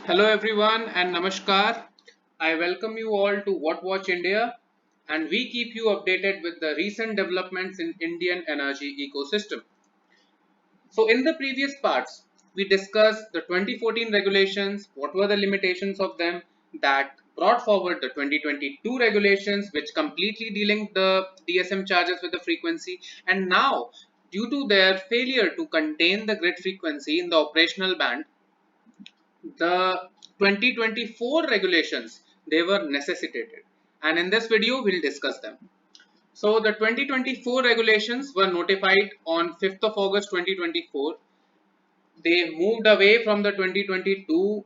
Hello everyone and Namaskar. I welcome you all to What Watch India, and we keep you updated with the recent developments in Indian energy ecosystem. So in the previous parts, we discussed the 2014 regulations, what were the limitations of them that brought forward the 2022 regulations which completely delinked the DSM charges with the frequency, and now due to their failure to contain the grid frequency in the operational band, the 2024 regulations, they were necessitated, and in this video we'll discuss them. So the 2024 regulations were notified on 5th of August 2024. They moved away from the 2022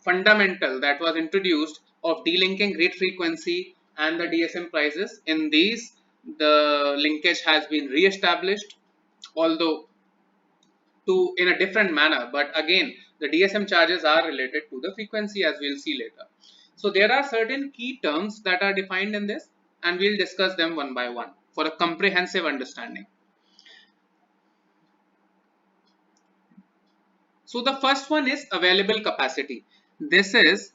fundamental that was introduced of delinking grid frequency and the DSM prices. In these, the linkage has been re-established, although to in a different manner, but again the DSM charges are related to the frequency, as we'll see later. So there are certain key terms that are defined in this, and we'll discuss them one by one for a comprehensive understanding. So the first one is available capacity. This is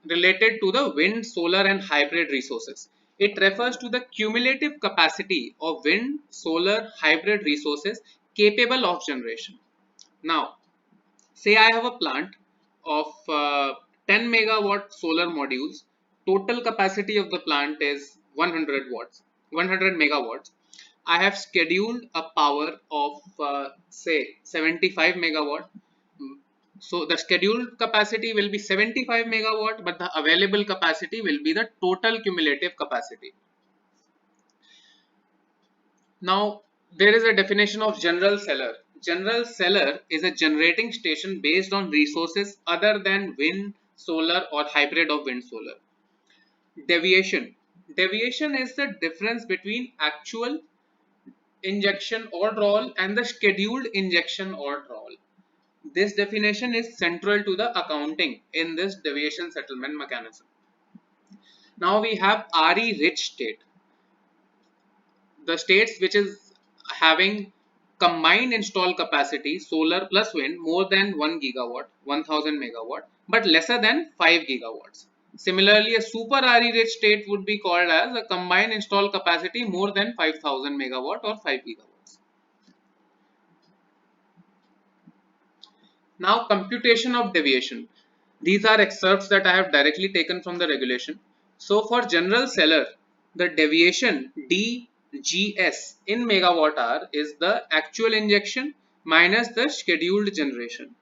related to the wind, solar and hybrid resources. It refers to the cumulative capacity of wind, solar, hybrid resources capable of generation. Now, say I have a plant of 10 megawatt solar modules. Total capacity of the plant is 100 watts, 100 megawatts. I have scheduled a power of say 75 megawatt. So the scheduled capacity will be 75 megawatt, but the available capacity will be the total cumulative capacity. Now, there is a definition of general seller. General seller is a generating station based on resources other than wind, solar or hybrid of wind solar. Deviation. Deviation is the difference between actual injection or drawal and the scheduled injection or drawal. This definition is central to the accounting in this deviation settlement mechanism. Now we have RE rich state. The states which is having combined install capacity solar plus wind more than 1 gigawatt 1000 megawatt but lesser than 5 gigawatts. Similarly, a super RE rich state would be called as a combined install capacity more than 5000 megawatt or 5 gigawatts. Now, computation of deviation. These are excerpts that I have directly taken from the regulation. So for general seller, the deviation DGS in megawatt hour is the actual injection minus the scheduled generation.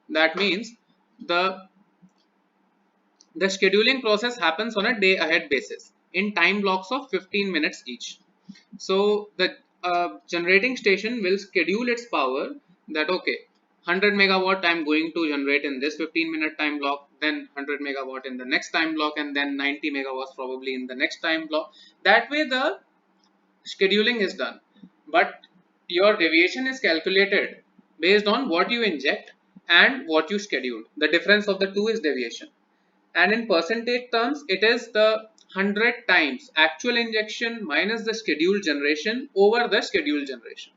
That means the scheduling process happens on a day ahead basis in time blocks of 15 minutes each. So the generating station will schedule its power that okay, 100 megawatt I'm going to generate in this 15-minute time block, then 100 megawatt in the next time block, and then 90 megawatts probably in the next time block. That way the scheduling is done, but your deviation is calculated based on what you inject and what you scheduled. The difference of the two is deviation, and in percentage terms it is the 100 times actual injection minus the scheduled generation over the scheduled generation.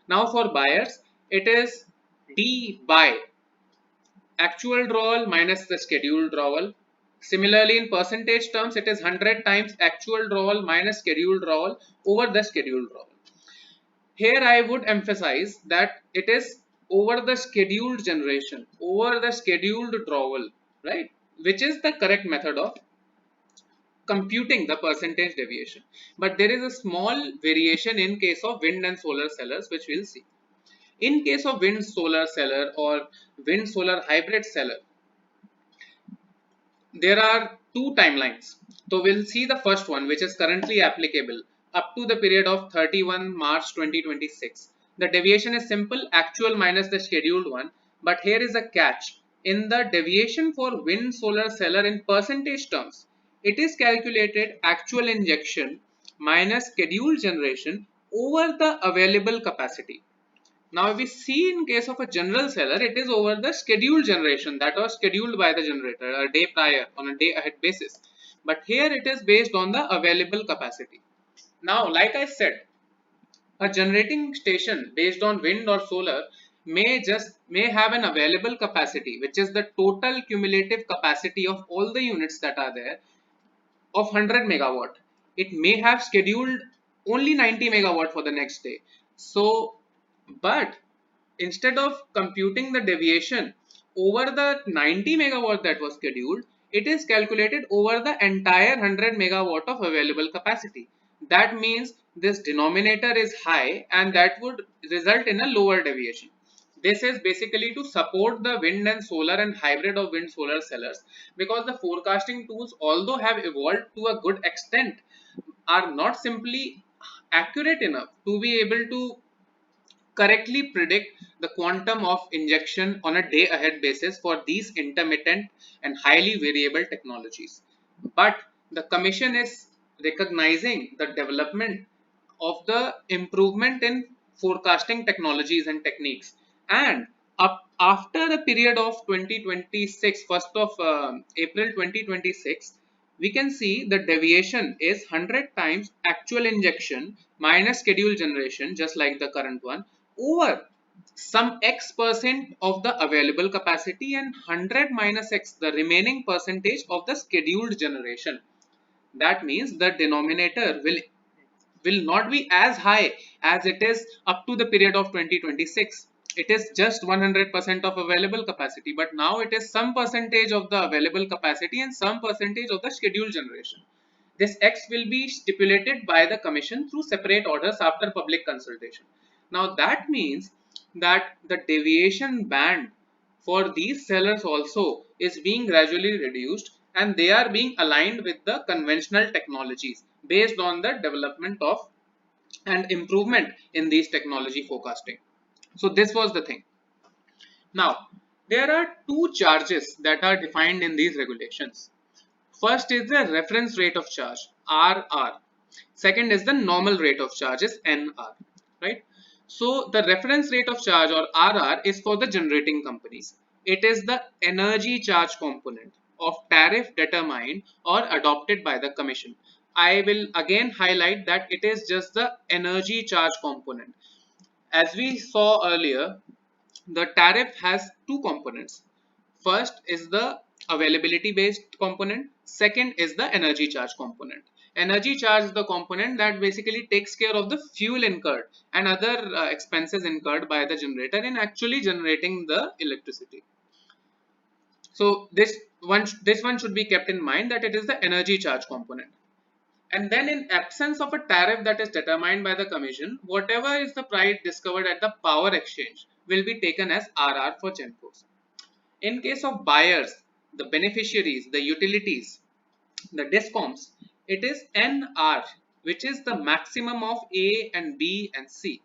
Now for buyers it is D by actual drawal minus the scheduled drawal. Similarly, in percentage terms it is 100 times actual drawal minus scheduled drawal over the scheduled drawal. Here I would emphasize that it is over the scheduled generation, over the scheduled drawal, right? Which is the correct method of computing the percentage deviation. But there is a small variation in case of wind and solar sellers, which we'll see. In case of wind solar seller or wind solar hybrid seller, there are two timelines. So we'll see the first one, which is currently applicable up to the period of 31 March 2026. The deviation is simple, actual minus the scheduled one. But here is a catch. In the deviation for wind solar seller in percentage terms, it is calculated actual injection minus scheduled generation over the available capacity. Now, if we see in case of a general seller, it is over the scheduled generation that was scheduled by the generator a day prior on a day ahead basis. But here it is based on the available capacity. Now, like I said, a generating station based on wind or solar may have an available capacity, which is the total cumulative capacity of all the units that are there, of 100 megawatt. It may have scheduled only 90 megawatt for the next day. So, but instead of computing the deviation over the 90 megawatt that was scheduled, it is calculated over the entire 100 megawatt of available capacity. That means this denominator is high, and that would result in a lower deviation. This is basically to support the wind and solar and hybrid of wind solar sellers, because the forecasting tools, although have evolved to a good extent, are not simply accurate enough to be able to correctly predict the quantum of injection on a day ahead basis for these intermittent and highly variable technologies. But the commission is recognizing the development of the improvement in forecasting technologies and techniques, and up after the period of 2026, 1st of April 2026, we can see the deviation is 100 times actual injection minus schedule generation, just like the current one, over some x percent of the available capacity, and 100 minus x, the remaining percentage of the scheduled generation. That means the denominator will not be as high as it is up to the period of 2026. It is just 100% of available capacity, but now it is some percentage of the available capacity and some percentage of the scheduled generation. This X will be stipulated by the commission through separate orders after public consultation. Now that means that the deviation band for these sellers also is being gradually reduced, and they are being aligned with the conventional technologies based on the development of and improvement in these technology forecasting. So this was the thing. Now there are two charges that are defined in these regulations. First is the reference rate of charge, RR. Second is the normal rate of charge, is NR, right? So the reference rate of charge, or RR, is for the generating companies. It is the energy charge component of tariff determined or adopted by the commission. I will again highlight that it is just the energy charge component. As we saw earlier, the tariff has two components. First is the availability based component. Second is the energy charge component. Energy charge is the component that basically takes care of the fuel incurred and other expenses incurred by the generator in actually generating the electricity. So this one should be kept in mind, that it is the energy charge component. And then in absence of a tariff that is determined by the commission, whatever is the price discovered at the power exchange will be taken as RR for GenCos. In case of buyers, the beneficiaries, the utilities, the DISCOMs, it is NR, which is the maximum of A and B and C.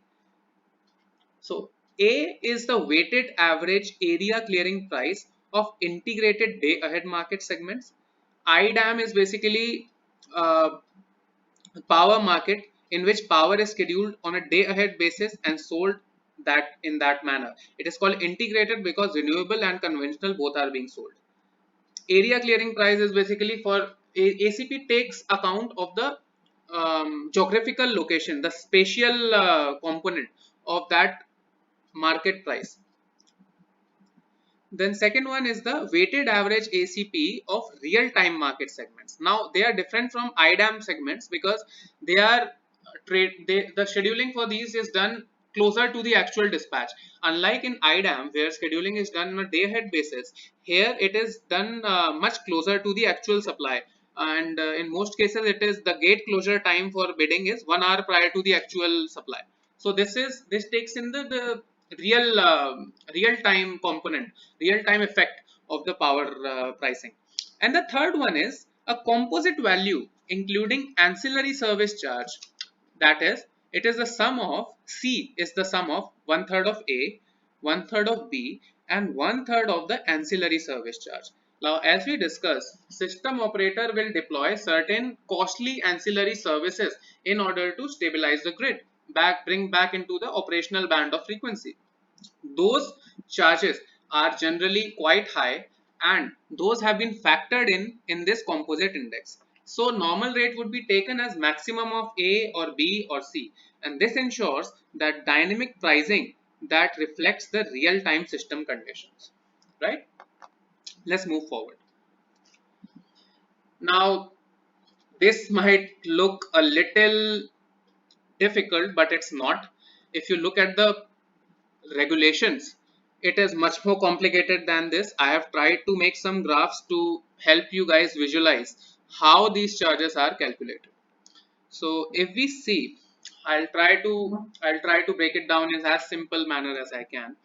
So A is the weighted average area clearing price of integrated day ahead market segments. IDAM is basically power market in which power is scheduled on a day ahead basis and sold that in that manner. It is called integrated because renewable and conventional both are being sold. Area clearing price is basically for ACP takes account of the geographical location, the spatial component of that market price. Then second one is the weighted average ACP of real-time market segments. Now they are different from IDAM segments because they are the scheduling for these is done closer to the actual dispatch. Unlike in IDAM where scheduling is done on a day-ahead basis, here it is done much closer to the actual supply. And in most cases, it is the gate closure time for bidding is 1 hour prior to the actual supply. So this takes in the real time component, real time effect of the power pricing. And the third one is a composite value including ancillary service charge. That is, it is the sum of C is the sum of 1/3 of A, 1/3 of B, and 1/3 of the ancillary service charge. Now, as we discussed, system operator will deploy certain costly ancillary services in order to stabilize the grid, bring back into the operational band of frequency. Those charges are generally quite high, and those have been factored in this composite index. So normal rate would be taken as maximum of A or B or C, and this ensures that dynamic pricing that reflects the real-time system conditions, right? Let's move forward. Now, this might look a little difficult, but it's not. If you look at the regulations, it is much more complicated than this. I have tried to make some graphs to help you guys visualize how these charges are calculated. So if we see, I'll try to break it down in as simple manner as I can.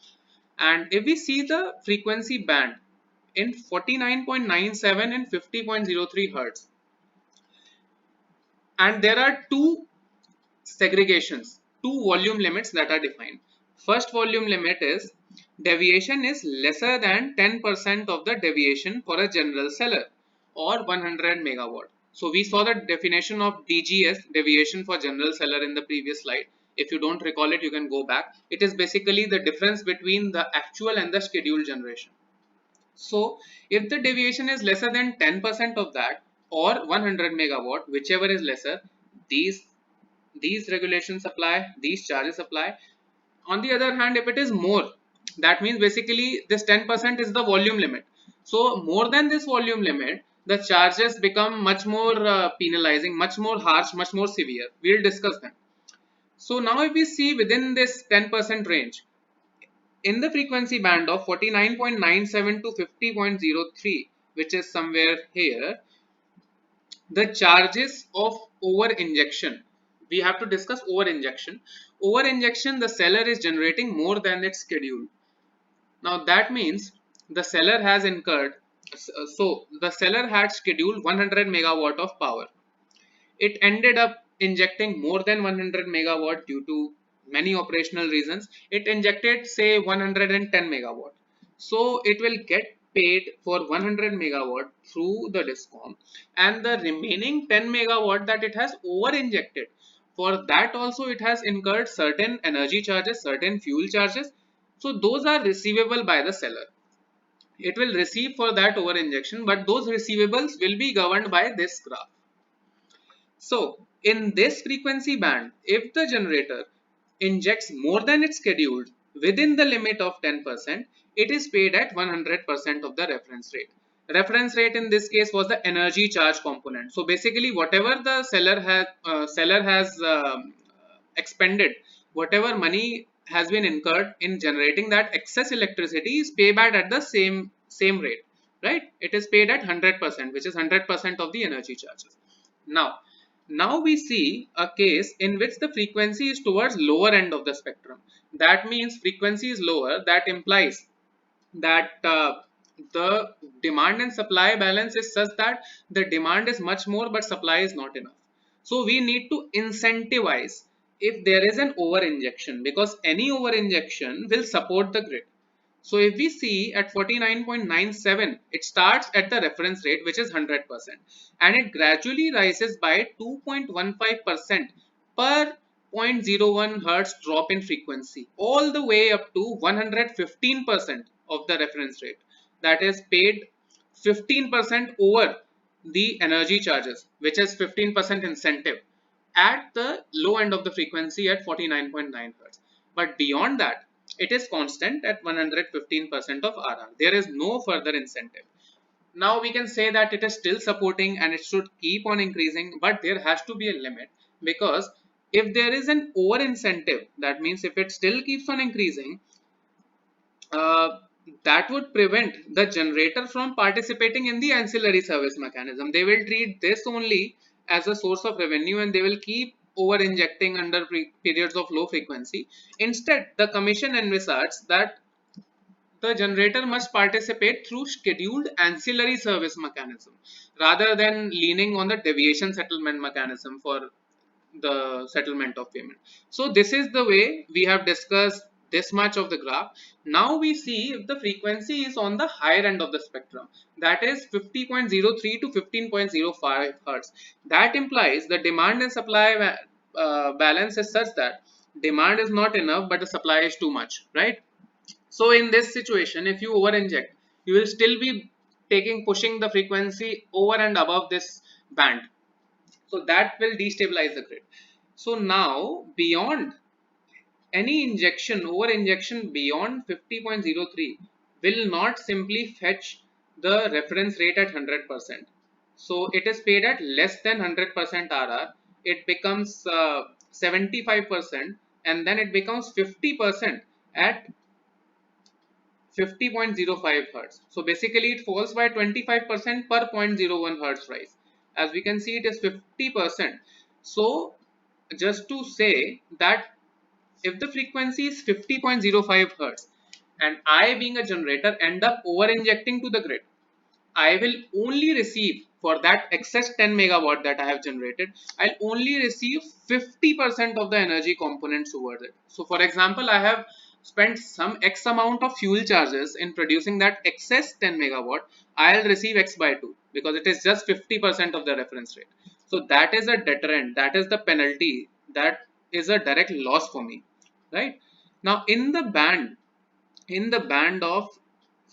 And if we see the frequency band in 49.97 and 50.03 hertz, and there are two segregations, two volume limits that are defined. First volume limit is deviation is lesser than 10% of the deviation for a general seller or 100 megawatt. So we saw the definition of DGS, deviation for general seller, in the previous slide. If you don't recall it, you can go back. It is basically the difference between the actual and the scheduled generation. So if the deviation is lesser than 10% of that or 100 megawatt, whichever is lesser, these regulations apply, these charges apply. On the other hand, if it is more, that means basically this 10% is the volume limit. So more than this volume limit, the charges become much more penalizing, much more harsh, much more severe. We'll discuss them. So now if we see within this 10% range, in the frequency band of 49.97 to 50.03, which is somewhere here, the charges of over injection, we have to discuss over injection. Over injection, the seller is generating more than its schedule. Now that means the seller has incurred, so the seller had scheduled 100 megawatt of power. It ended up injecting more than 100 megawatt due to many operational reasons. It injected say 110 megawatt. So it will get paid for 100 megawatt through the DISCOM, and the remaining 10 megawatt that it has over injected, for that also it has incurred certain energy charges, certain fuel charges. So those are receivable by the seller. It will receive for that over injection, but those receivables will be governed by this graph. So in this frequency band, if the generator injects more than its scheduled within the limit of 10%, it is paid at 100% of the reference rate. Reference rate in this case was the energy charge component. So basically whatever the seller has expended, whatever money has been incurred in generating that excess electricity is paid back at the same rate, right? It is paid at 100%, which is 100% of the energy charges. Now we see a case in which the frequency is towards lower end of the spectrum. That means frequency is lower. That implies that the demand and supply balance is such that the demand is much more but supply is not enough. So we need to incentivize if there is an over injection, because any over injection will support the grid. So if we see at 49.97, it starts at the reference rate, which is 100%, and it gradually rises by 2.15% per 0.01 hertz drop in frequency, all the way up to 115% of the reference rate. That is paid 15% over the energy charges, which is 15% incentive at the low end of the frequency at 49.9 hertz. But beyond that, it is constant at 115% of RR. There is no further incentive. Now we can say that it is still supporting and it should keep on increasing, but there has to be a limit, because if there is an over incentive, that means if it still keeps on increasing, uh, that would prevent the generator from participating in the ancillary service mechanism. They will treat this only as a source of revenue and they will keep over injecting under periods of low frequency. Instead, the commission envisages that the generator must participate through scheduled ancillary service mechanism rather than leaning on the deviation settlement mechanism for the settlement of payment. So this is the way we have discussed this much of the graph. Now we see if the frequency is on the higher end of the spectrum, that is 50.03 to 15.05 hertz. That implies the demand and supply balance is such that demand is not enough but the supply is too much, right? So in this situation, if you over inject, you will still be pushing the frequency over and above this band. So that will destabilize the grid. So now beyond any injection, over injection beyond 50.03 will not simply fetch the reference rate at 100%. So it is paid at less than 100% RR. It becomes 75%, and then it becomes 50% at 50.05 hertz. So basically it falls by 25% per 0.01 hertz rise. As we can see, it is 50%. So just to say that if the frequency is 50.05 hertz and I being a generator end up over injecting to the grid, I will only receive for that excess 10 megawatt that I have generated, I'll only receive 50% of the energy components towards it. So for example, I have spent some X amount of fuel charges in producing that excess 10 megawatt, I'll receive X by 2 because it is just 50% of the reference rate. So that is a deterrent, that is the penalty, that is a direct loss for me, right? Now in the band of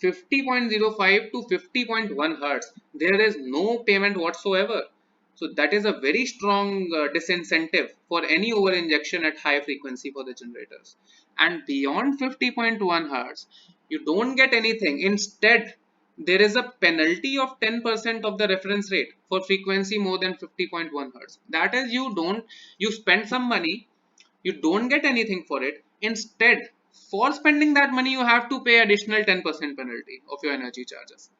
50.05 to 50.1 hertz, there is no payment whatsoever. So that is a very strong disincentive for any over injection at high frequency for the generators. And beyond 50.1 hertz, you don't get anything. Instead, there is a penalty of 10% of the reference rate for frequency more than 50.1 hertz. That is, you spend some money, you don't get anything for it. Instead, for spending that money, you have to pay additional 10% penalty of your energy charges.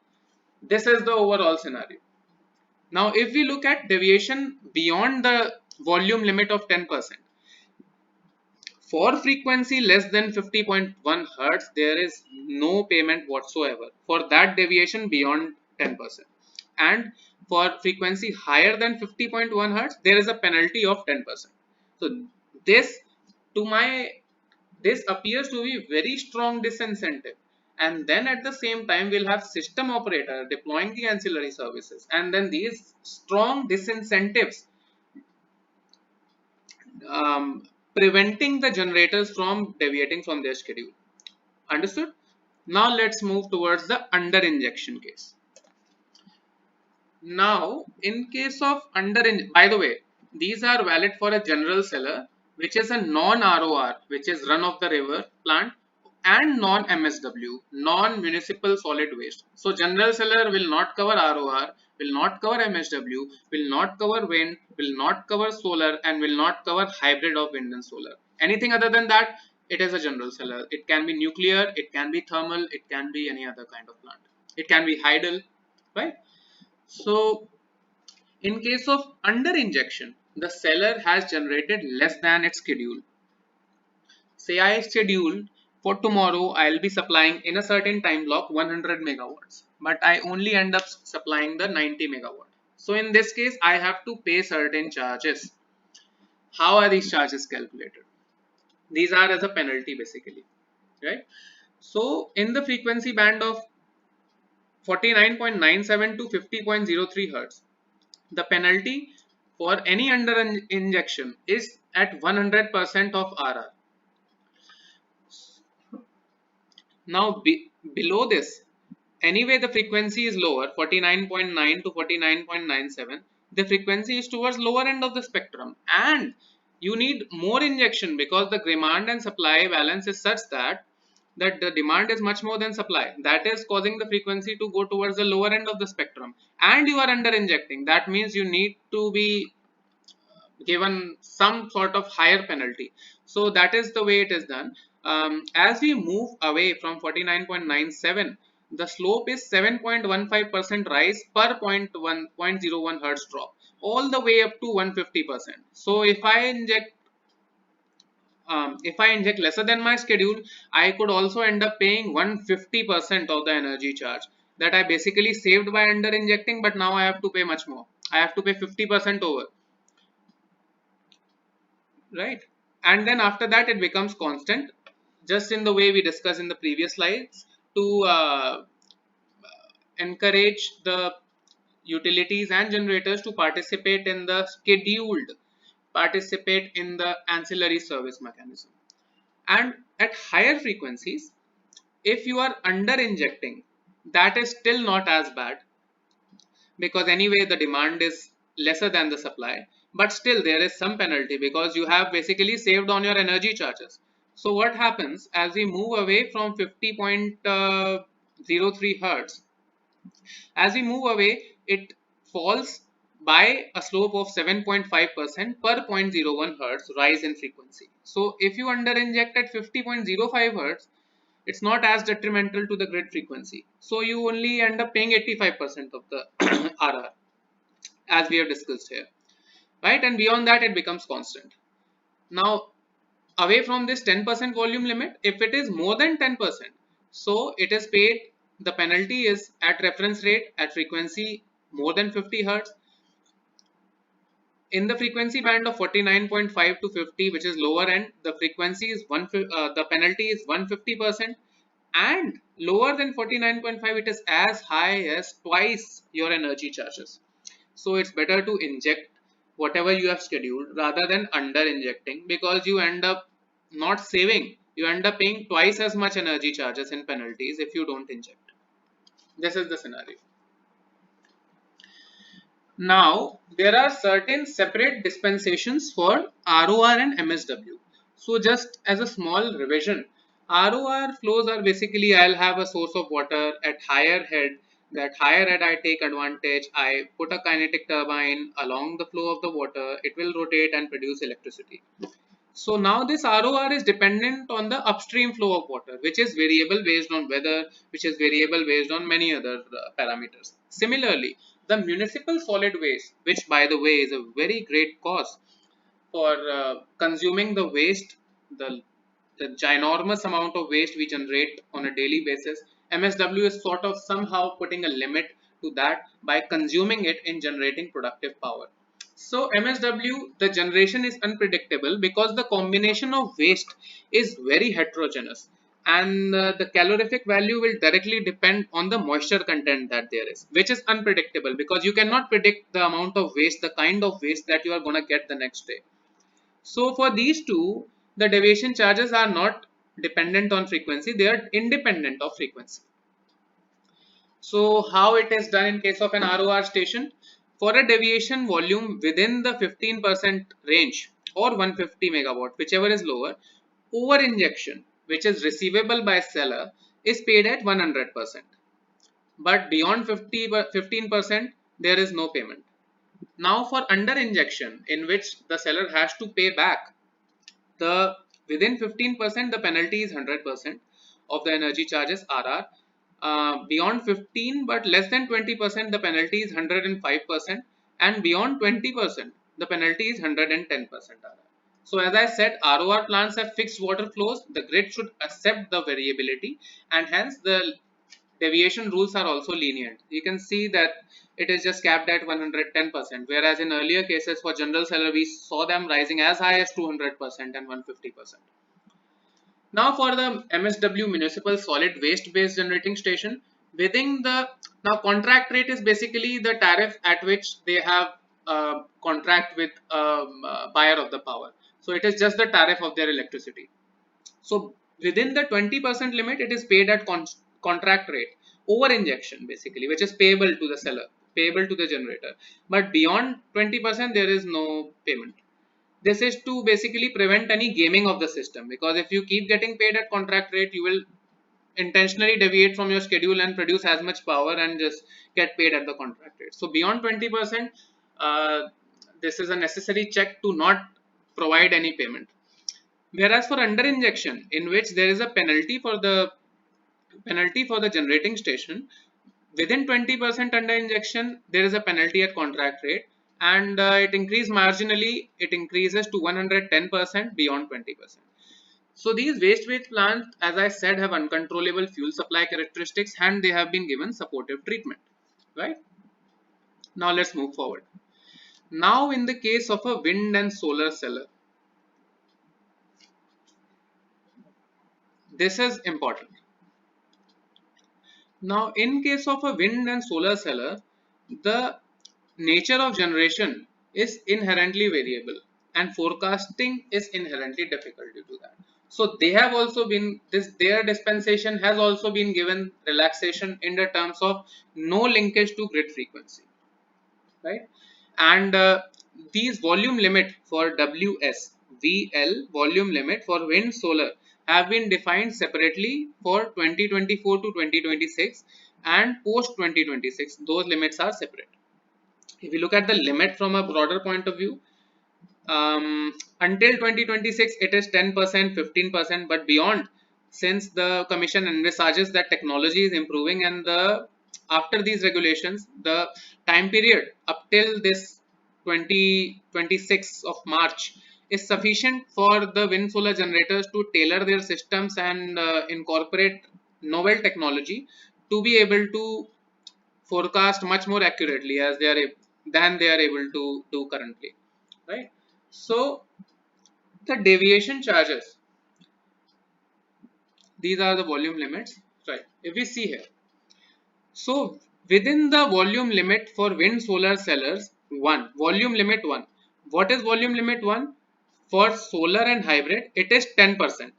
This is the overall scenario. Now, if we look at deviation beyond the volume limit of 10%, for frequency less than 50.1 hertz, there is no payment whatsoever for that deviation beyond 10%. And for frequency higher than 50.1 hertz, there is a penalty of 10%. So this, to my this appears to be very strong disincentive. And then at the same time, we'll have system operator deploying the ancillary services. And then these strong disincentives preventing the generators from deviating from their schedule. Understood? Now let's move towards the under injection case. Now, in case of by the way, these are valid for a general seller, which is a non-RoR, which is run of the river plant, and non-MSW, non-municipal solid waste. So, general seller will not cover RoR, will not cover MSW, will not cover wind, will not cover solar, and will not cover hybrid of wind and solar. Anything other than that, it is a general seller. It can be nuclear, it can be thermal, it can be any other kind of plant. It can be hydel, right? So, in case of under injection, the seller has generated less than its schedule. Say I scheduled for tomorrow, I'll be supplying in a certain time block 100 megawatts, but I only end up supplying the 90 megawatt. So in this case, I have to pay certain charges. How are these charges calculated? These are as a penalty basically, right? So in the frequency band of 49.97 to 50.03 hertz, the penalty for any under injection is at 100% of RR. Now below this, anyway the frequency is lower, 49.9 to 49.97. The frequency is towards lower end of the spectrum, and you need more injection because the demand and supply balance is such that the demand is much more than supply. That is causing the frequency to go towards the lower end of the spectrum, and you are under injecting. That means you need to be given some sort of higher penalty. So that is the way it is done. As we move away from 49.97, the slope is 7.15% rise per 0.01 hertz drop, all the way up to 150%. So if I inject lesser than my schedule, I could also end up paying 150% of the energy charge that I basically saved by under injecting, but now I have to pay much more. I have to pay 50% over, right? And then after that it becomes constant, just in the way we discussed in the previous slides, to encourage the utilities and generators to participate in the ancillary service mechanism. And at higher frequencies, if you are under injecting, that is still not as bad, because anyway the demand is lesser than the supply, but still there is some penalty because you have basically saved on your energy charges. So what happens as we move away from 50.03 hertz? As we move away, it falls by a slope of 7.5% per 0.01 hertz rise in frequency. So if you under inject at 50.05 hertz, it's not as detrimental to the grid frequency. So you only end up paying 85% of the RR, as we have discussed here, right? And beyond that, it becomes constant. Now, away from this 10% volume limit, if it is more than 10%, so it is paid, the penalty is at reference rate at frequency more than 50 hertz in the frequency band of 49.5 to 50, which is lower end. The frequency is the penalty is 150%, and lower than 49.5, it is as high as twice your energy charges. So it's better to inject whatever you have scheduled rather than under injecting, because you end up not saving, you end up paying twice as much energy charges and penalties if you don't inject. This is the scenario. Now, there are certain separate dispensations for RoR and MSW. So, just as a small revision, RoR flows are basically, I'll have a source of water at higher head. That higher head I take advantage, I put a kinetic turbine along the flow of the water, it will rotate and produce electricity. So now this RoR is dependent on the upstream flow of water, which is variable based on weather, which is variable based on many other parameters. Similarly, the municipal solid waste, which by the way is a very great cause for consuming the waste, the ginormous amount of waste we generate on a daily basis. MSW is sort of somehow putting a limit to that by consuming it in generating productive power. So MSW, the generation is unpredictable because the combination of waste is very heterogeneous, and the calorific value will directly depend on the moisture content that there is, which is unpredictable because you cannot predict the amount of waste, the kind of waste that you are going to get the next day. So for these two, the deviation charges are not dependent on frequency, they are independent of frequency. So how it is done in case of an RoR station? For a deviation volume within the 15% range or 150 megawatt, whichever is lower, over injection, which is receivable by seller, is paid at 100%. But beyond 15%, there is no payment. Now for under injection, in which the seller has to pay back the within 15%, the penalty is 100% of the energy charges RR. Beyond 15 but less than 20%, the penalty is 105%, and beyond 20%, the penalty is 110% RR. So as I said, RoR plants have fixed water flows. The grid should accept the variability, and hence the deviation rules are also lenient. You can see that it is just capped at 110%, whereas in earlier cases for general seller we saw them rising as high as 200% and 150%. Now for the MSW municipal solid waste based generating station, within the now contract rate is basically the tariff at which they have contract with buyer of the power. So it is just the tariff of their electricity. So within the 20% limit, it is paid at contract rate over injection basically, which is payable to the seller, payable to the generator. But beyond 20%, there is no payment. This is to basically prevent any gaming of the system, because if you keep getting paid at contract rate, you will intentionally deviate from your schedule and produce as much power and just get paid at the contract rate. So beyond 20%, this is a necessary check to not provide any payment. Whereas for under injection, in which there is a penalty for the generating station, within 20% under injection, there is a penalty at contract rate, and it increases marginally. It increases to 110% beyond 20%. So these waste plants, as I said, have uncontrollable fuel supply characteristics, and they have been given supportive treatment. Right? Now let's move forward. Now in the case of a wind and solar seller, this is important. Now, in case of a wind and solar seller, the nature of generation is inherently variable, and forecasting is inherently difficult due to that. So they have also been their dispensation has also been given relaxation in the terms of no linkage to grid frequency, right? And these volume limit for WS, VL volume limit for wind solar have been defined separately for 2024 to 2026 and post 2026. Those limits are separate. If you look at the limit from a broader point of view, until 2026 it is 10%, 15%, but beyond, since the commission envisages that technology is improving and after these regulations, the time period up till this 2026 of March is sufficient for the wind solar generators to tailor their systems and incorporate novel technology to be able to forecast much more accurately as than they are able to do currently, right? So the deviation charges, these are the volume limits, right? If we see here, so within the volume limit for wind solar sellers, volume limit 1, what is volume limit 1 for solar and hybrid? It is 10%,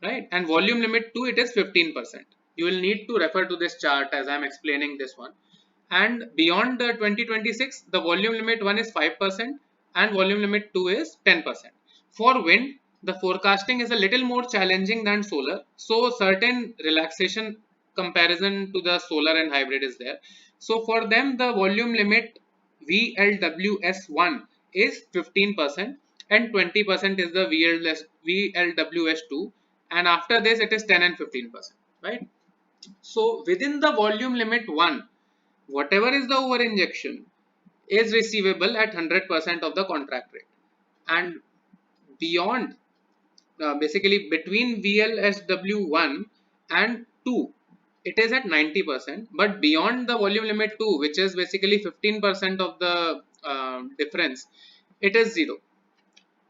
right? And volume limit 2, it is 15%. You will need to refer to this chart as I am explaining this one. And beyond the 2026, the volume limit 1 is 5% and volume limit 2 is 10%. For wind, the forecasting is a little more challenging than solar. So certain relaxation comparison to the solar and hybrid is there. So for them, the volume limit VLWS1 is 15% and 20% is the VLWS2, and after this it is 10 and 15%, right? So within the volume limit 1, whatever is the over injection is receivable at 100% of the contract rate, and beyond, basically between VLSW1 and 2, it is at 90%, but beyond the volume limit 2, which is basically 15% of the difference, it is 0.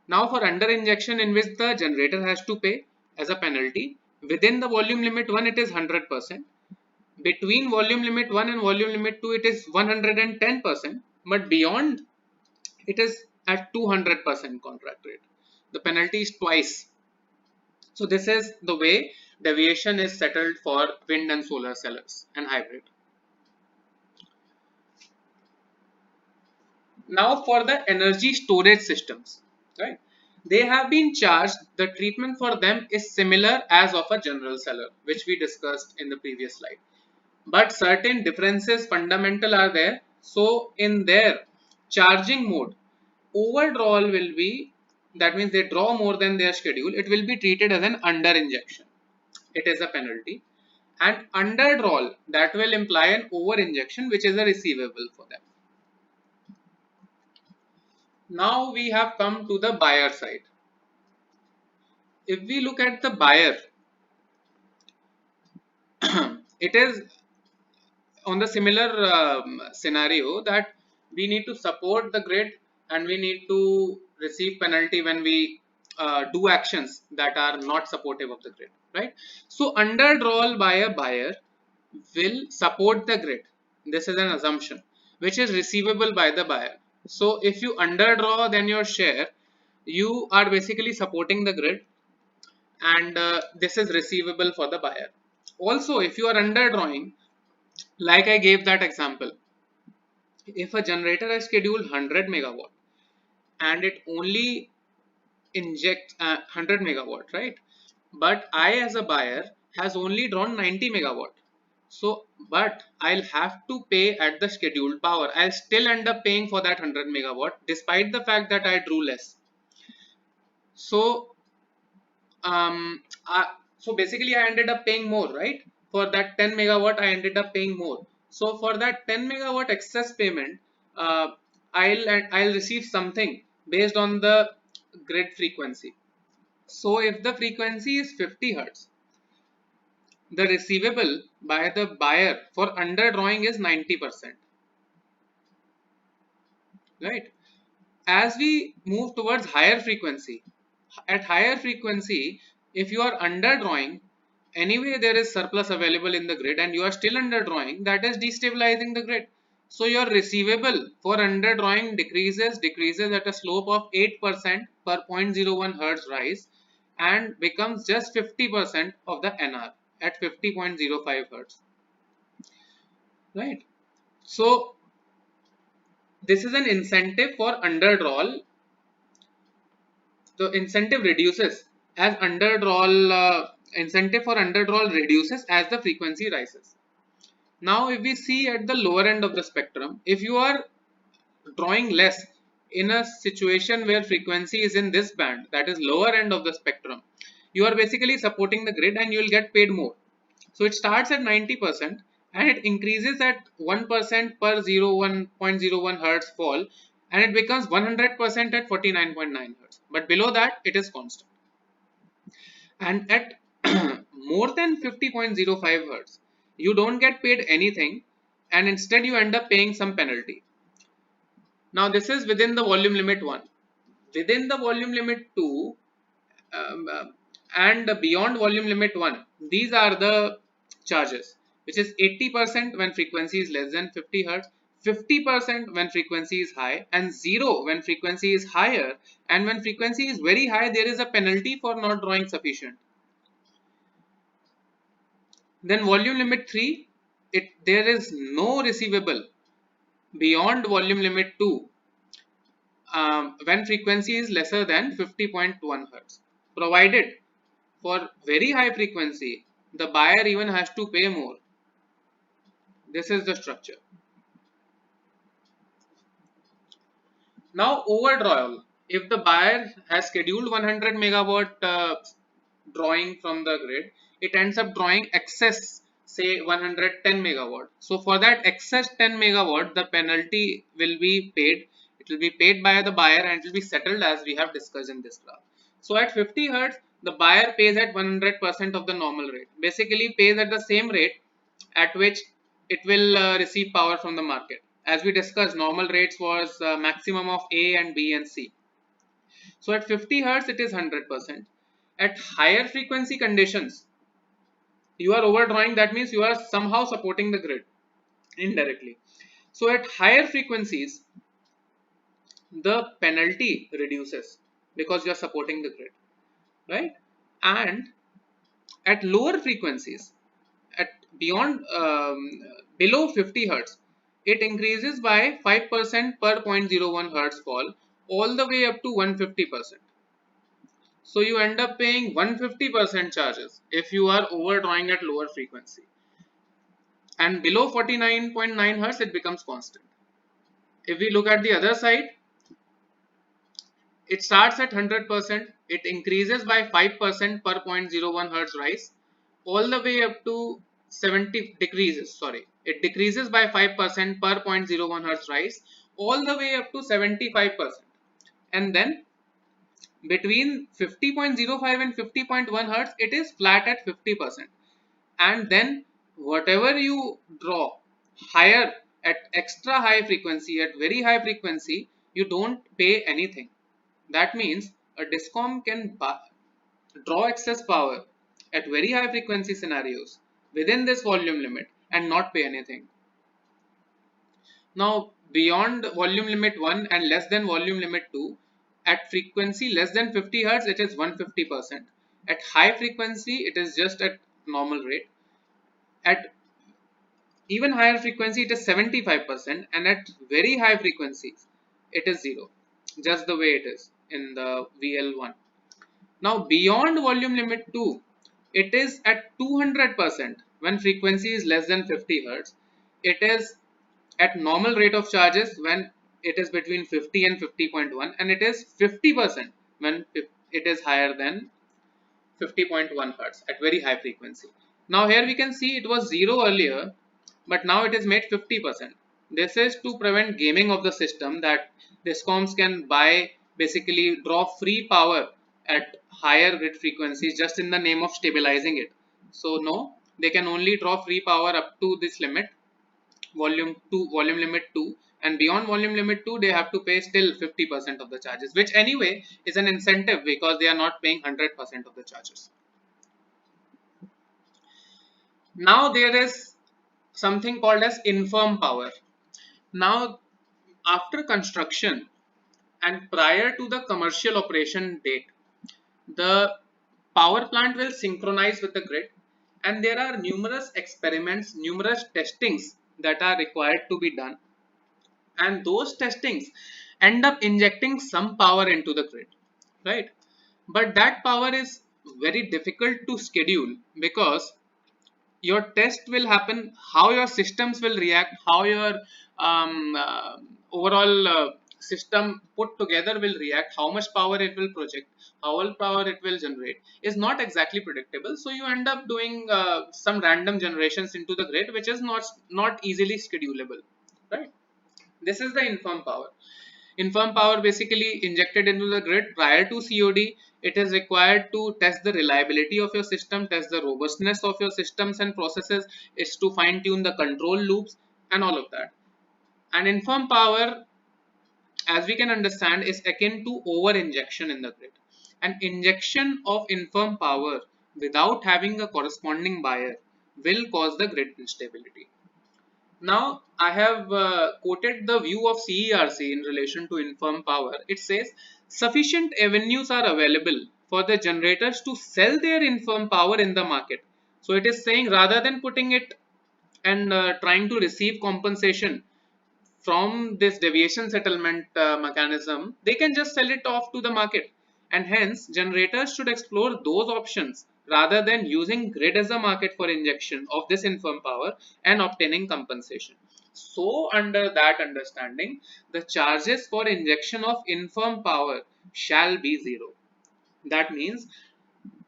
Now for under injection, in which the generator has to pay as a penalty, within the volume limit 1 it is 100%, between volume limit 1 and volume limit 2 it is 110%, but beyond it is at 200% contract rate. The penalty is twice. So this is the way deviation is settled for wind and solar sellers and hybrid. Now for the energy storage systems, right? They have been charged, the treatment for them is similar as of a general seller, which we discussed in the previous slide. But certain differences fundamental are there. So in their charging mode, overdrawal will be, that means they draw more than their schedule, it will be treated as an under injection. It is a penalty. And underdrawal, that will imply an over injection, which is a receivable for them. Now we have come to the buyer side. If we look at the buyer, it is on the similar scenario that we need to support the grid and we need to receive penalty when we do actions that are not supportive of the grid, right? So underdrawal by a buyer will support the grid. This is an assumption which is receivable by the buyer. So if you underdraw then your share, you are basically supporting the grid, and this is receivable for the buyer. Also, if you are underdrawing, like I gave that example, if a generator is scheduled 100 megawatt and it only injects 100 megawatt, right? But I as a buyer has only drawn 90 megawatt. So, but I'll have to pay at the scheduled power. I'll still end up paying for that 100 megawatt despite the fact that I drew less. So, so basically I ended up paying more, right? For that 10 megawatt, I ended up paying more. So for that 10 megawatt excess payment, I'll receive something based on the grid frequency. So if the frequency is 50 hertz, the receivable by the buyer for underdrawing is 90%, right? As we move towards higher frequency, at higher frequency, if you are underdrawing, anyway there is surplus available in the grid and you are still underdrawing, that is destabilizing the grid. So your receivable for underdrawing decreases at a slope of 8% per 0.01 hertz rise and becomes just 50% of the NR at 50.05 hertz, right? So this is an incentive for underdrawal. The incentive reduces as underdrawl incentive for underdrawl reduces as the frequency rises. Now if we see at the lower end of the spectrum, if you are drawing less in a situation where frequency is in this band, that is lower end of the spectrum, you are basically supporting the grid and you will get paid more. So it starts at 90% and it increases at 1% per 0.01 hertz fall, and it becomes 100% at 49.9 hertz. But below that it is constant. And at more than 50.05 hertz, you don't get paid anything, and instead you end up paying some penalty. Now this is within the volume limit 1. Within the volume limit 2 um, uh, and beyond volume limit 1, these are the charges, which is 80% when frequency is less than 50 hertz, 50% when frequency is high, and 0 when frequency is higher. And when frequency is very high, there is a penalty for not drawing sufficient. Then volume limit 3, there is no receivable beyond volume limit 2 when frequency is lesser than 50.1 hertz. Provided for very high frequency, the buyer even has to pay more. This is the structure. Now overdrawal. If the buyer has scheduled 100 megawatt drawing from the grid, it ends up drawing excess, say 110 megawatt. So for that excess 10 megawatt, the penalty will be paid. It will be paid by the buyer and it will be settled as we have discussed in this graph. So at 50 hertz, the buyer pays at 100% of the normal rate. Basically pays at the same rate at which it will receive power from the market. As we discussed, normal rates was maximum of A and B and C. So at 50 hertz, it is 100%. At higher frequency conditions, you are overdrawing. That means you are somehow supporting the grid indirectly. So at higher frequencies, the penalty reduces because you are supporting the grid, right? And at lower frequencies, at beyond below 50 hertz, it increases by 5% per 0.01 hertz fall all the way up to 150%. So you end up paying 150% charges if you are overdrawing at lower frequency. And below 49.9 hertz, it becomes constant. If we look at the other side, it starts at 100%, it increases by 5% per 0.01 hertz rise, all the way up to 70 decreases, sorry, it decreases by 5% per 0.01 hertz rise, all the way up to 75%. And then between 50.05 and 50.1 hertz, it is flat at 50%. And then whatever you draw higher at extra high frequency, at very high frequency, you don't pay anything. That means a DISCOM can draw excess power at very high frequency scenarios within this volume limit and not pay anything. Now beyond volume limit 1 and less than volume limit 2, at frequency less than 50 hertz, it is 150%. At high frequency, it is just at normal rate. At even higher frequency, it is 75%, and at very high frequencies, it is 0, just the way it is in the VL1. Now beyond volume limit 2, it is at 200% when frequency is less than 50 hertz. It is at normal rate of charges when it is between 50 and 50.1, and it is 50% when it is higher than 50.1 hertz at very high frequency. Now here we can see it was 0 earlier, but now it is made 50%. This is to prevent gaming of the system, that DISCOMs can basically draw free power at higher grid frequencies just in the name of stabilizing it. So no, they can only draw free power up to this limit, volume limit 2, and beyond volume limit 2 they have to pay still 50% of the charges, which anyway is an incentive because they are not paying 100% of the charges. Now there is something called as infirm power. Now after construction and prior to the commercial operation date, the power plant will synchronize with the grid, and there are numerous experiments, numerous testings that are required to be done, and those testings end up injecting some power into the grid, right? but that power is very difficult to schedule because your test will happen, how your systems will react, how your overall system put together will react, how much power it will project, how much power it will generate is not exactly predictable. So you end up doing some random generations into the grid, which is not easily schedulable, right? This is the infirm power. Infirm power basically injected into the grid prior to COD. It is required to test the reliability of your system, test the robustness of your systems and processes. It's to fine tune the control loops and all of that. And infirm power, as we can understand, is akin to over injection in the grid. An injection of infirm power without having a corresponding buyer will cause the grid instability. Now, I have quoted the view of CERC in relation to infirm power. It says sufficient avenues are available for the generators to sell their infirm power in the market. So it is saying rather than putting it and trying to receive compensation from this deviation settlement mechanism, they can just sell it off to the market. And hence, generators should explore those options rather than using grid as a market for injection of this infirm power and obtaining compensation. So, under that understanding, the charges for injection of infirm power shall be zero. That means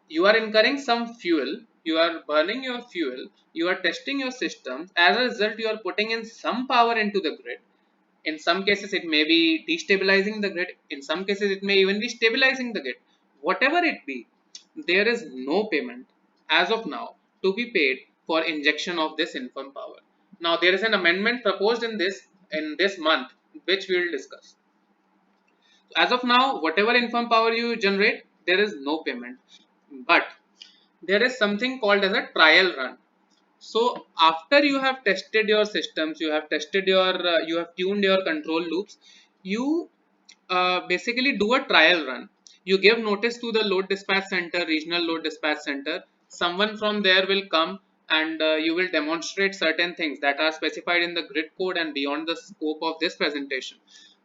you are incurring some fuel, you are burning your fuel, you are testing your systems. As a result, you are putting in some power into the grid. In some cases, it may be destabilizing the grid. In some cases, it may even be stabilizing the grid. Whatever it be, there is no payment as of now to be paid for injection of this infirm power. Now, there is an amendment proposed in this month, which we will discuss. As of now, whatever infirm power you generate, there is no payment. But there is something called as a trial run. So after you have tested your systems, you have tuned your control loops, you basically do a trial run. You give notice to the load dispatch center, regional load dispatch center. Someone from there will come and you will demonstrate certain things that are specified in the grid code and beyond the scope of this presentation.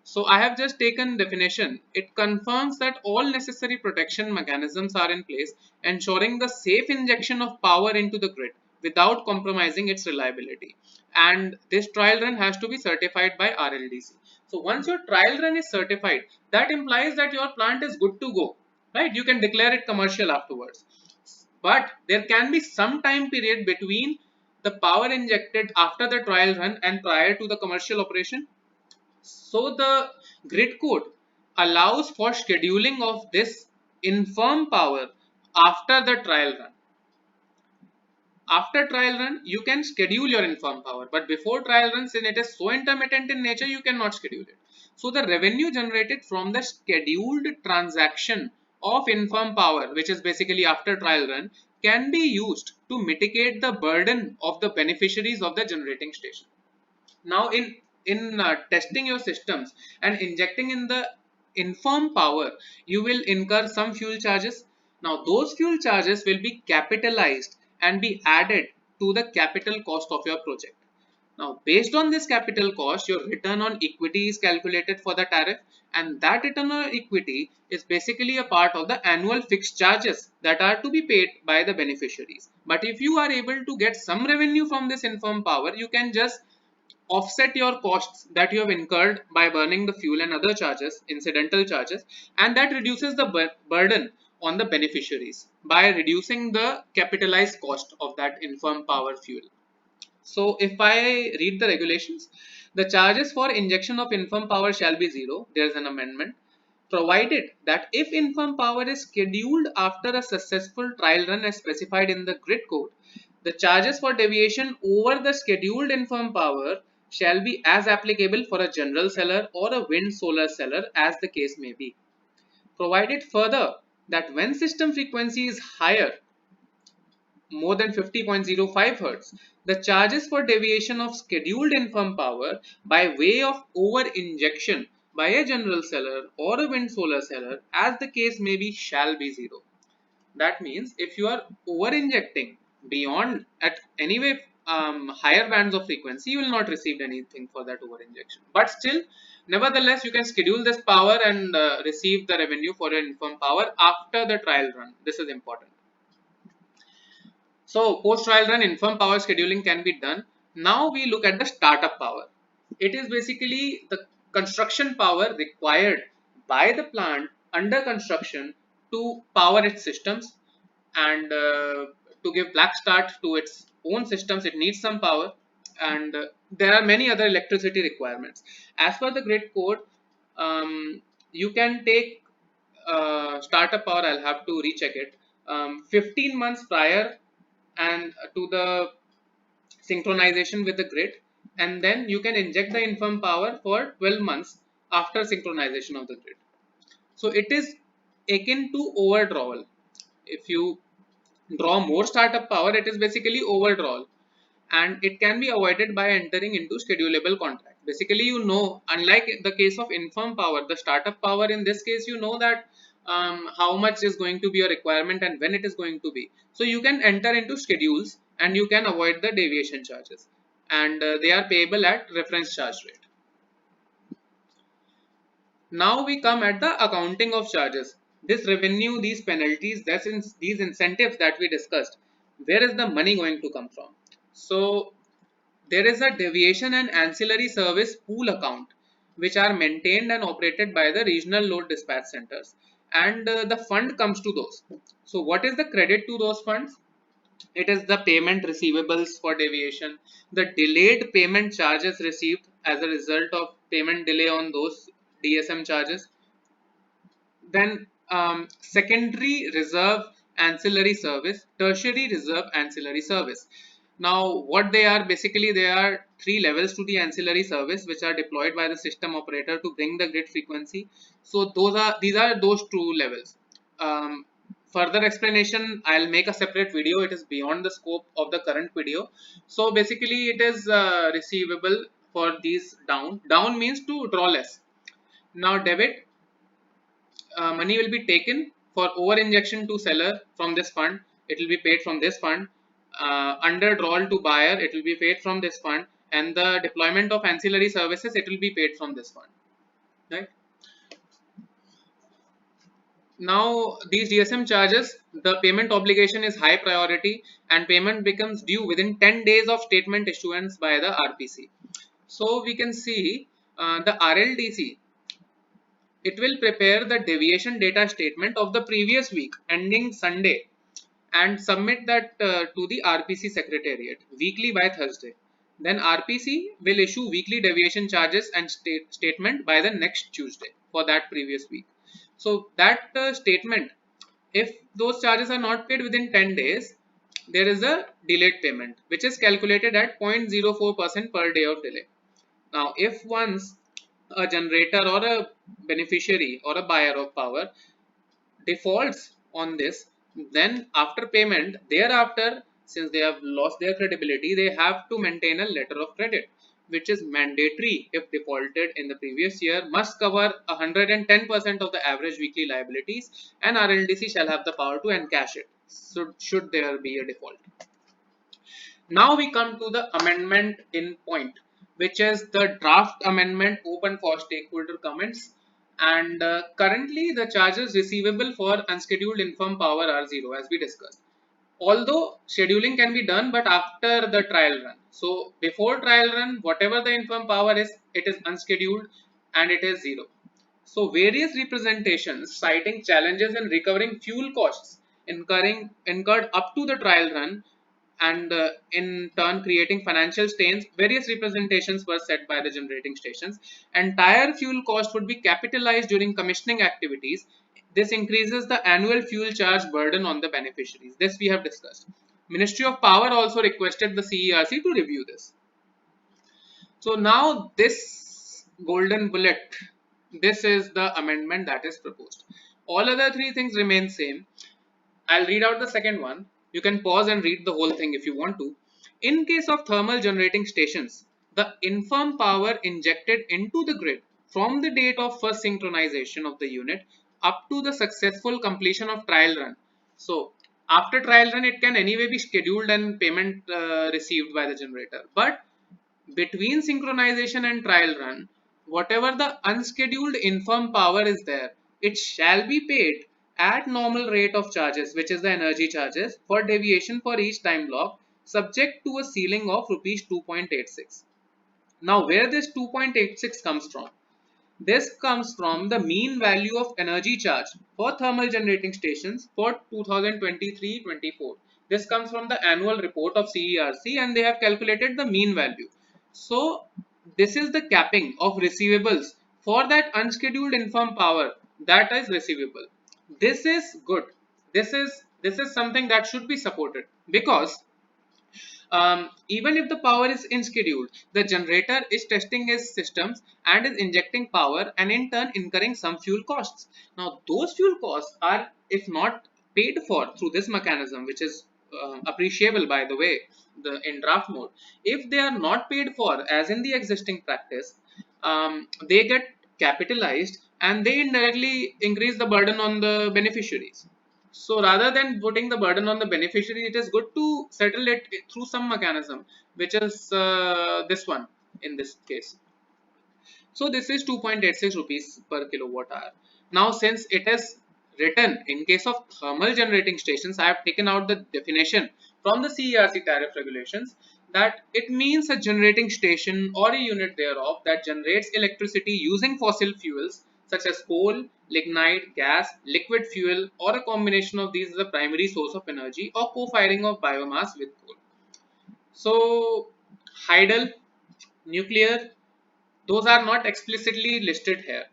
So I have just taken definition. It confirms that all necessary protection mechanisms are in place, ensuring the safe injection of power into the grid without compromising its reliability. And this trial run has to be certified by RLDC. So once your trial run is certified, that implies that your plant is good to go, right? You can declare it commercial afterwards. But there can be some time period between the power injected after the trial run and prior to the commercial operation. So the grid code allows for scheduling of this infirm power after the trial run. After trial run, you can schedule your infirm power, but before trial run, since it is so intermittent in nature, you cannot schedule it. So the revenue generated from the scheduled transaction of infirm power, which is basically after trial run, can be used to mitigate the burden of the beneficiaries of the generating station. Now, in testing your systems and injecting in the infirm power, you will incur some fuel charges. Now, those fuel charges will be capitalized and be added to the capital cost of your project. Now, based on this capital cost, your return on equity is calculated for the tariff, and that return on equity is basically a part of the annual fixed charges that are to be paid by the beneficiaries. But if you are able to get some revenue from this infirm power, you can just offset your costs that you have incurred by burning the fuel and other charges, incidental charges, and that reduces the burden on the beneficiaries by reducing the capitalized cost of that infirm power fuel. So if I read the regulations, the charges for injection of infirm power shall be zero. There is an amendment provided that if infirm power is scheduled after a successful trial run as specified in the grid code, the charges for deviation over the scheduled infirm power shall be as applicable for a general seller or a wind solar seller as the case may be. Provided further that when system frequency is higher, more than 50.05 Hz, the charges for deviation of scheduled infirm power by way of over injection by a general seller or a wind solar seller, as the case may be, shall be zero. That means if you are over injecting beyond at anyway higher bands of frequency, you will not receive anything for that over injection. But still, nevertheless, you can schedule this power and receive the revenue for your Infirm power after the trial run. This is important. So post trial run Infirm power scheduling can be done. Now we look at the startup power. It is basically the construction power required by the plant under construction to power its systems and to give black start to its own systems. It needs some power, and there are many other electricity requirements. As per the grid code, you can take startup power. I'll have to recheck it. 15 months prior and to the synchronization with the grid, and then you can inject the Infirm power for 12 months after synchronization of the grid. So it is akin to overdrawal. If you draw more startup power, it is basically overdrawal, and it can be avoided by entering into schedulable contract. Basically, you know, unlike the case of Infirm power, the startup power in this case, you know that how much is going to be a requirement and when it is going to be. So you can enter into schedules and you can avoid the deviation charges, and they are payable at reference charge rate. Now we come at the accounting of charges. This revenue, these penalties, these incentives that we discussed, where is the money going to come from? So there is a deviation and ancillary service pool account which are maintained and operated by the regional load dispatch centers, and the fund comes to those. So what is the credit to those funds? It is the payment receivables for deviation, the delayed payment charges received as a result of payment delay on those DSM charges, then secondary reserve ancillary service, tertiary reserve ancillary service. Now what they are, basically there are three levels to the ancillary service which are deployed by the system operator to bring the grid frequency. So these are those two levels. Further explanation, I'll make a separate video. It is beyond the scope of the current video. So basically it is receivable for these down means to draw less. Now debit, money will be taken for over injection to seller from this fund. It will be paid from this fund. Under drawal to buyer, it will be paid from this fund, and the deployment of ancillary services, it will be paid from this fund, right? Now these DSM charges, the payment obligation is high priority and payment becomes due within 10 days of statement issuance by the RPC. So we can see the RLDC, it will prepare the deviation data statement of the previous week ending Sunday and submit that to the RPC secretariat weekly by Thursday. Then RPC will issue weekly deviation charges and statement by the next Tuesday for that previous week. So that statement, if those charges are not paid within 10 days, there is a delayed payment which is calculated at 0.04% per day of delay. Now, if once a generator or a beneficiary or a buyer of power defaults on this, then after payment, thereafter, since they have lost their credibility, they have to maintain a letter of credit, which is mandatory if defaulted in the previous year, must cover 110% of the average weekly liabilities, and RLDC shall have the power to encash it, so should there be a default. Now we come to the amendment in point, which is the draft amendment open for stakeholder comments. And currently the charges receivable for unscheduled Infirm power are zero, as we discussed. Although scheduling can be done, but after the trial run. So before trial run, whatever the Infirm power is, it is unscheduled and it is zero. So various representations citing challenges in recovering fuel costs incurred up to the trial run, and in turn creating financial strains, various representations were set by the generating stations. Entire fuel cost would be capitalized during commissioning activities. This increases the annual fuel charge burden on the beneficiaries. This we have discussed. Ministry of Power also requested the CERC to review this. So now this golden bullet, this is the amendment that is proposed. All other three things remain same. I'll read out the second one. You can pause and read the whole thing if you want to. In case of thermal generating stations, the Infirm power injected into the grid from the date of first synchronization of the unit up to the successful completion of trial run. So After trial run, it can anyway be scheduled and payment received by the generator. But between synchronization and trial run, whatever the unscheduled infirm power is there, it shall be paid at normal rate of charges, which is the energy charges for deviation for each time block, subject to a ceiling of rupees 2.86. Now, where this 2.86 comes from? This comes from the mean value of energy charge for thermal generating stations for 2023-24. This comes from the annual report of CERC, and they have calculated the mean value. So this is the capping of receivables for that unscheduled infirm power that is receivable. This is good. This is something that should be supported, because even if the power is in scheduled, the generator is testing its systems and is injecting power and in turn incurring some fuel costs. Now, those fuel costs are, if not paid for through this mechanism, which is appreciable by the way, in draft mode, if they are not paid for as in the existing practice, they get capitalized and they indirectly increase the burden on the beneficiaries. So rather than putting the burden on the beneficiary, it is good to settle it through some mechanism, which is this one in this case. So this is 2.86 rupees per kilowatt hour. Now, since it is written in case of thermal generating stations, I have taken out the definition from the CERC tariff regulations, that it means a generating station or a unit thereof that generates electricity using fossil fuels such as coal, lignite, gas, liquid fuel, or a combination of these as a primary source of energy, or co-firing of biomass with coal. So hydel, nuclear, those are not explicitly listed here.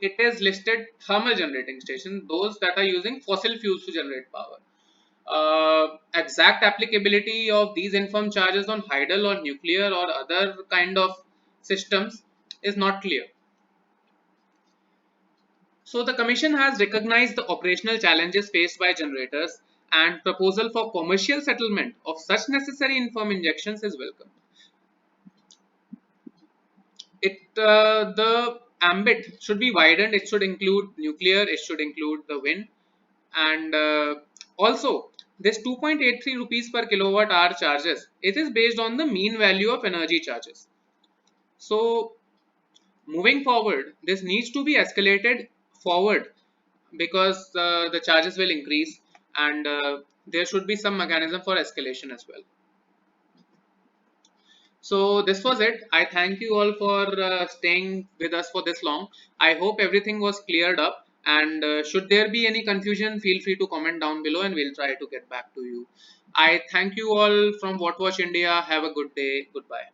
It is listed thermal generating station, those that are using fossil fuels to generate power. Exact applicability of these infirm charges on hydel or nuclear or other kind of systems is not clear. So the Commission has recognized the operational challenges faced by generators, and proposal for commercial settlement of such necessary infirm injections is welcome. The ambit should be widened. It should include nuclear, it should include the wind, and also this 2.83 rupees per kilowatt hour charges, it is based on the mean value of energy charges. So moving forward, this needs to be escalated forward, because the charges will increase, and there should be some mechanism for escalation as well. So this was it. I thank you all for staying with us for this long. I hope everything was cleared up, and should there be any confusion, feel free to comment down below and we'll try to get back to you. I thank you all from What Watch India. Have a good day. Goodbye.